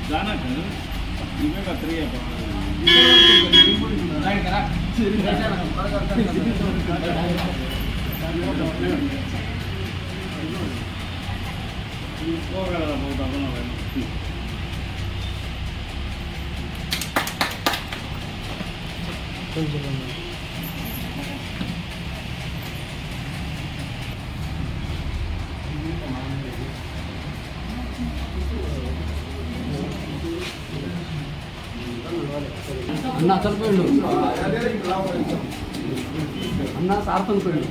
जाना कर इनमें का 3 है राइट करा और वाला बहुत अपना है అన్న అసలు పోయిండు అన్న సార్థం పోయిండు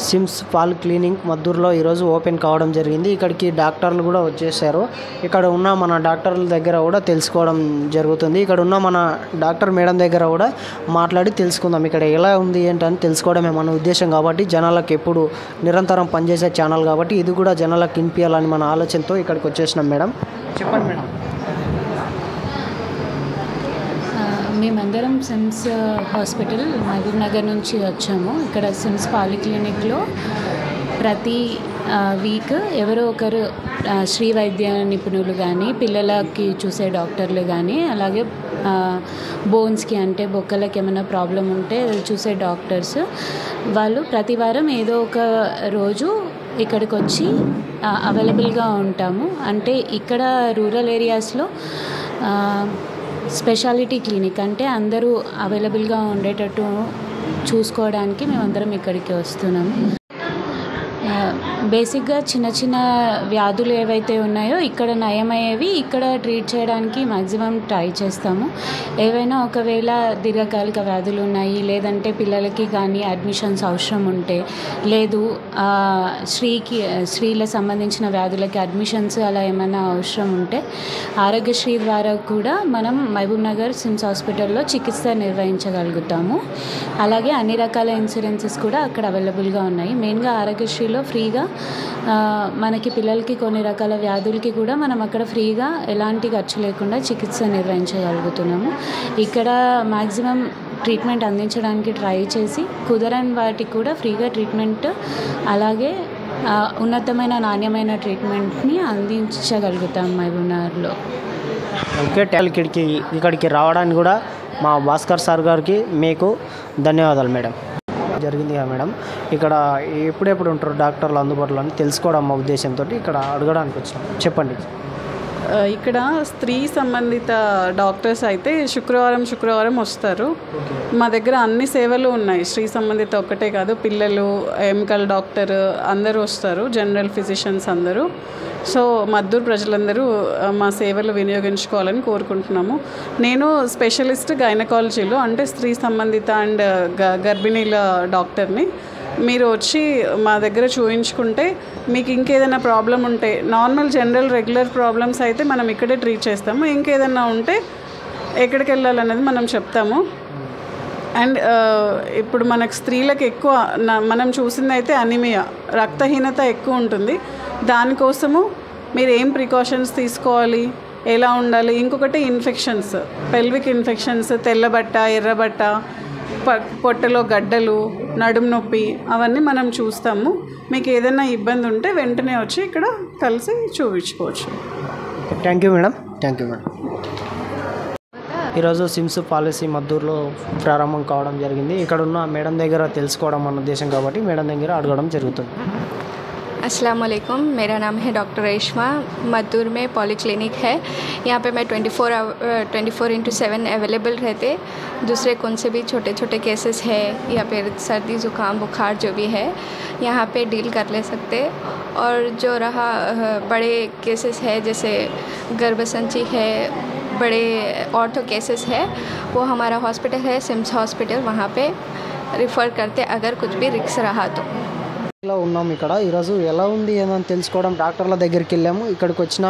సిమ్స్ పాల్ క్లినిక్ మద్దూరులో ఈరోజు ఓపెన్ కావడం జరిగింది. ఇక్కడికి డాక్టర్లు కూడా వచ్చేసారు. ఇక్కడ ఉన్న మన డాక్టర్ల దగ్గర కూడా తెలుసుకోవడం జరుగుతుంది. ఇక్కడ ఉన్న మన డాక్టర్ మేడం దగ్గర కూడా మాట్లాడి తెలుసుకుందాం. ఇక్కడ ఎలా ఉంది ఏంటని తెలుసుకోవడమే మన ఉద్దేశం కాబట్టి జనాలకు ఎప్పుడు నిరంతరం పనిచేసే ఛానల్ కాబట్టి ఇది కూడా జనాలకు వినిపించాలని మన ఆలోచనతో ఇక్కడికి వచ్చేసినాం. మేడం చెప్పండి మేడం. మేమందరం సిమ్స్ హాస్పిటల్ మహబూబ్ నగర్ నుంచి వచ్చాము. ఇక్కడ సిమ్స్ పాలిక్లినిక్లో ప్రతి వీక్ ఎవరో ఒకరు శ్రీ వైద్య నిపుణులు కానీ పిల్లలకి చూసే డాక్టర్లు కానీ అలాగే బోన్స్కి అంటే బొక్కలకి ఏమైనా ప్రాబ్లం ఉంటే చూసే డాక్టర్స్ వాళ్ళు ప్రతి వారం ఏదో ఒక రోజు ఇక్కడికి వచ్చి అవైలబుల్గా ఉంటాము. అంటే ఇక్కడ రూరల్ ఏరియాస్లో స్పెషాలిటీ క్లినిక్ అంటే అందరూ అవైలబుల్గా ఉండేటట్టు చూసుకోవడానికి మేమందరం ఇక్కడికి వస్తున్నాము. బేసిక్గా చిన్న చిన్న వ్యాధులు ఏవైతే ఉన్నాయో ఇక్కడ నయమయ్యేవి ఇక్కడ ట్రీట్ చేయడానికి మ్యాక్సిమం ట్రై చేస్తాము. ఏవైనా ఒకవేళ దీర్ఘకాలిక వ్యాధులు ఉన్నాయి, లేదంటే పిల్లలకి కానీ అడ్మిషన్స్ అవసరం ఉంటే, లేదు స్త్రీలకు సంబంధించిన వ్యాధులకి అడ్మిషన్స్ అలా ఏమైనా అవసరం ఉంటే ఆరోగ్యశ్రీ ద్వారా కూడా మనం మహబూబ్ నగర్ సిమ్స్ హాస్పిటల్లో చికిత్స నిర్వహించగలుగుతాము. అలాగే అన్ని రకాల ఇన్సూరెన్సెస్ కూడా అక్కడ అవైలబుల్గా ఉన్నాయి. మెయిన్గా ఆరోగ్యశ్రీలో ఫ్రీగా మనకి పిల్లలకి కొన్ని రకాల వ్యాధులకి కూడా మనం అక్కడ ఫ్రీగా ఎలాంటి ఖర్చు లేకుండా చికిత్స నిర్వహించగలుగుతున్నాము. ఇక్కడ మ్యాక్సిమం ట్రీట్మెంట్ అందించడానికి ట్రై చేసి కుదరని వాటికి కూడా ఫ్రీగా ట్రీట్మెంట్, అలాగే ఉన్నతమైన నాణ్యమైన ట్రీట్మెంట్ని అందించగలుగుతాం మహబూబ్నగర్లో. ఓకే, ఇక్కడికి రావడానికి కూడా మా భాస్కర్ సార్ గారికి మీకు ధన్యవాదాలు మేడం. జరిగింది కదా మేడం, ఇక్కడ ఎప్పుడెప్పుడు ఉంటారు డాక్టర్లు అందుబాటులో అని తెలుసుకోవడం మా ఉద్దేశంతో ఇక్కడ అడగడానికి వచ్చాం. చెప్పండి. ఇక్కడ స్త్రీ సంబంధిత డాక్టర్స్ అయితే శుక్రవారం వస్తారు. మా దగ్గర అన్ని సేవలు ఉన్నాయి. స్త్రీ సంబంధిత ఒక్కటే కాదు, పిల్లలు, ఎముకల డాక్టర్ అందరూ వస్తారు, జనరల్ ఫిజిషియన్స్ అందరూ. సో మద్దూరు ప్రజలందరూ మా సేవలు వినియోగించుకోవాలని కోరుకుంటున్నాము. నేను స్పెషలిస్ట్ గైనకాలజీలో, అంటే స్త్రీ సంబంధిత అండ్ గర్భిణీల డాక్టర్ని. మీరు వచ్చి మా దగ్గర చూయించుకుంటే మీకు ఇంకేదైనా ప్రాబ్లం ఉంటే, నార్మల్ జనరల్ రెగ్యులర్ ప్రాబ్లమ్స్ అయితే మనం ఇక్కడే ట్రీట్ చేస్తాము. ఇంకేదైనా ఉంటే ఎక్కడికి వెళ్ళాలనేది మనం చెప్తాము. అండ్ ఇప్పుడు మనకు స్త్రీలకు ఎక్కువ మనం చూసిందైతే అనీమియా, రక్తహీనత ఎక్కువ ఉంటుంది. దానికోసము మీరు ఏం ప్రికాషన్స్ తీసుకోవాలి, ఎలా ఉండాలి, ఇంకొకటి ఇన్ఫెక్షన్స్, పెల్విక్ ఇన్ఫెక్షన్స్, తెల్లబట్ట, ఎర్రబట్ట, పొట్టలో గడ్డలు, నడుము నొప్పి, అవన్నీ మనం చూస్తాము. మీకు ఏదైనా ఇబ్బంది ఉంటే వెంటనే వచ్చి ఇక్కడ కలిసి చూపించుకోవచ్చు. Thank you madam. ఈరోజు సిమ్స్ పాలసీ మద్దూరులో ప్రారంభం కావడం జరిగింది. ఇక్కడ ఉన్న మేడం దగ్గర తెలుసుకోవడం మన ఉద్దేశం కాబట్టి మేడం దగ్గర అడగడం జరుగుతుంది. अस्सलाम वालेकुम, मेरा नाम है डॉक्टर रेशमा। मद्दूर में पॉलीक्लिनिक है। यहाँ पे मैं 24/7 अवेलेबल रहते। दूसरे कौन से भी छोटे छोटे केसेस है या फिर सर्दी ज़ुकाम बुखार जो भी है यहाँ पे डील कर ले सकते। और जो रहा बड़े केसेस है जैसे गर्भसंची है, बड़े ऑर्थो केसेस है, वो हमारा हॉस्पिटल है सिम्स हॉस्पिटल, वहाँ पे रिफ़र करते अगर कुछ भी रिक्स रहा तो। ఇలా ఉన్నాము. ఇక్కడ ఈరోజు ఎలా ఉంది ఏమని తెలుసుకోవడం డాక్టర్ల దగ్గరికి వెళ్ళాము. ఇక్కడికి వచ్చిన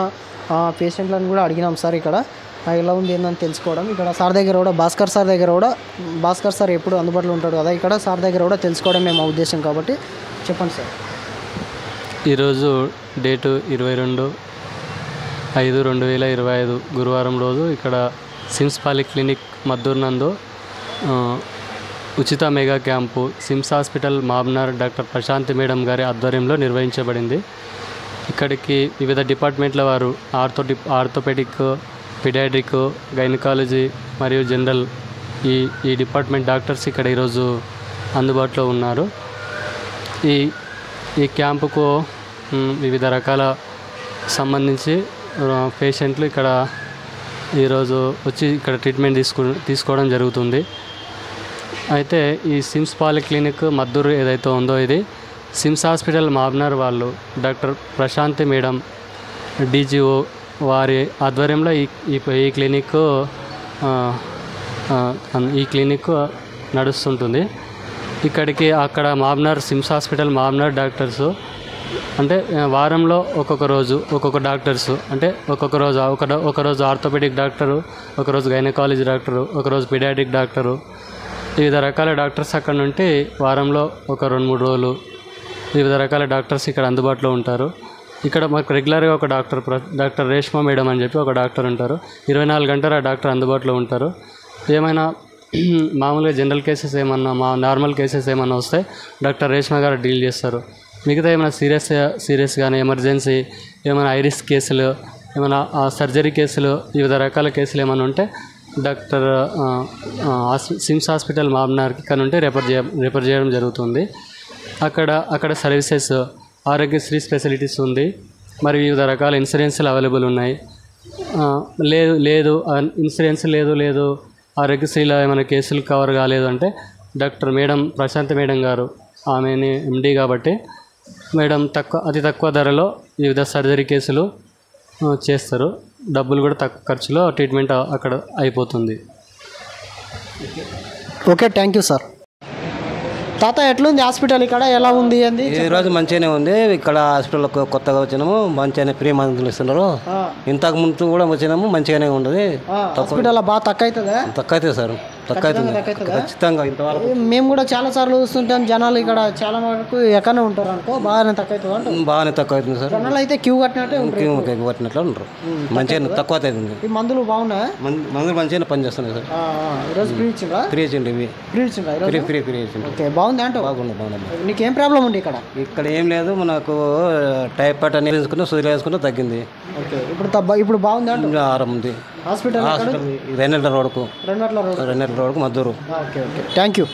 పేషెంట్లను కూడా అడిగినాం సార్ ఇక్కడ ఎలా ఉంది ఏందని తెలుసుకోవడం. ఇక్కడ సార్ దగ్గర కూడా భాస్కర్ సార్ ఎప్పుడు అందుబాటులో ఉంటాడు కదా, ఇక్కడ సార్ దగ్గర కూడా తెలుసుకోవడమే మా ఉద్దేశం కాబట్టి చెప్పండి సార్. ఈరోజు డేటు 22/5/2025 గురువారం రోజు ఇక్కడ సిమ్స్ పాలీక్లినిక్ మద్దూరు నందు ఉచిత mega camp SIMS hospital Mahabubnagar doctor Prashanti madam గారి ఆధ్వర్యంలో నిర్వహించబడింది. ఇక్కడికి వివిధ డిపార్ట్మెంట్ల వారు ఆర్థోపెడిక్, పిడియాట్రిక్, గైనకాలజీ మరియు జనరల్ ఈ డిపార్ట్మెంట్ డాక్టర్స్ ఇక్కడ ఈరోజు అందుబాటులో ఉన్నారు. ఈ క్యాంపుకు వివిధ రకాల సంబంధించి పేషెంట్లు ఇక్కడ ఈరోజు వచ్చి ఇక్కడ ట్రీట్మెంట్ తీసుకోవడం జరుగుతుంది. అయితే ఈ సిమ్స్ పాలీక్లినిక్ మద్దూరు ఏదైతే ఉందో ఇది సిమ్స్ హాస్పిటల్ మహబూబ్నగర్ వాళ్ళు డాక్టర్ ప్రశాంతి మేడం డీజీఓ వారి ఆధ్వర్యంలో ఈ క్లినిక్ నడుస్తుంటుంది. ఇక్కడికి అక్కడ Mahabubnagar SIMS hospital Mahabubnagar doctors అంటే వారంలో ఒక్కొక్క రోజు ఒక్కొక్క డాక్టర్స్, అంటే ఒకరోజు ఆర్థోపెడిక్ డాక్టరు, ఒకరోజు గైనకాలజీ డాక్టరు, ఒకరోజు పిడియాట్రిక్ డాక్టరు, వివిధ రకాల డాక్టర్స్ అక్కడ నుండి వారంలో ఒక 2-3 రోజులు వివిధ రకాల డాక్టర్స్ ఇక్కడ అందుబాటులో ఉంటారు. ఇక్కడ మాకు రెగ్యులర్గా ఒక డాక్టర్ రేష్మా మేడం అని చెప్పి ఒక డాక్టర్ ఉంటారు. 24 గంటలు ఆ డాక్టర్ అందుబాటులో ఉంటారు. ఏమైనా మామూలుగా జనరల్ కేసెస్ ఏమన్నా నార్మల్ కేసెస్ ఏమన్నా వస్తే డాక్టర్ రేష్మా గారు డీల్ చేస్తారు. మిగతా ఏమైనా సీరియస్ కానీ ఎమర్జెన్సీ ఏమైనా ఐరిస్ కేసులు, ఏమైనా సర్జరీ కేసులు, వివిధ రకాల కేసులు ఏమైనా ఉంటే డాక్టర్ సిమ్స్ హాస్పిటల్ మహబూబ్నగర్కి ఇక్కడ నుండి రెఫర్ చేయడం జరుగుతుంది. అక్కడ సర్వీసెస్ ఆరోగ్యశ్రీ స్పెషలిటీస్ ఉంది, మరి వివిధ రకాల ఇన్సూరెన్స్లు అవైలబుల్ ఉన్నాయి. ఇన్సూరెన్స్ లేదు ఆరోగ్యశ్రీలో ఏమైనా కేసులు కవర్ కాలేదు అంటే డాక్టర్ మేడం ప్రశాంత్ మేడం గారు, ఆమెని ఎండి కాబట్టి మేడం అతి తక్కువ ధరలో వివిధ సర్జరీ కేసులు చేస్తారు. డబ్బులు కూడా తక్కువ ఖర్చులో ట్రీట్మెంట్ అక్కడ అయిపోతుంది. Okay, thank you sir. తాత ఎట్లుంది హాస్పిటల్ ఇక్కడ, ఎలా ఉంది అంది? ఈరోజు మంచిగానే ఉంది. ఇక్కడ హాస్పిటల్ కొత్తగా వచ్చినాము, మంచిగానే ఫ్రీ మందులు ఇస్తున్నారు. ఇంతకు ముందు కూడా వచ్చినాము, మంచిగానే ఉండదు. హాస్పిటల్ బాగా తక్కువ అవుతుందా? తక్కువ అవుతుంది సార్, తక్కువ అవుతుంది ఖచ్చితంగా. ఇంతవరకు మేము కూడా చాలా సార్లు చూస్తుంటాం, జనాలు ఇక్కడ చాలా వరకు ఎక్కడనే ఉంటారు అనుకో, బాగానే తక్కువ అవుతుంది అంటే. బాగానే తక్కువ అవుతుంది సార్. జనాలు అయితే క్యూ కట్టినట్టే క్యూ కట్టినట్లు ఉంటారు. మంచిగా తక్కువ అవుతుంది. ఈ మందులు బాగున్నాయా? మందులు మంచిగానే పనిచేస్తున్నాయి సార్. ఈరోజు ఫ్రీ ఇచ్చిండ్రా? ఫ్రీ ఇచ్చిండి, ఇవి ఫ్రీ ఇచ్చిండ్రా? ఫ్రీ ఫ్రీ ఇచ్చిండి. ఓకే, బాగుంది అంటే. బాగుంది. నీకేం ప్రాబ్లం ఉంది ఇక్కడ? ఇక్కడ ఏం లేదు, మనకు టైఫాయిడ్ అనేది వేసుకున్నా, సూర్యులు వేసుకున్నా తగ్గింది. ఓకే, ఇప్పుడు బాగుంది అంటే. ఆరం ఉంది హాస్పిటల్ రెండేళ్ల రోడ్కు రెండట్ల road Madduru. Okay okay, thank you.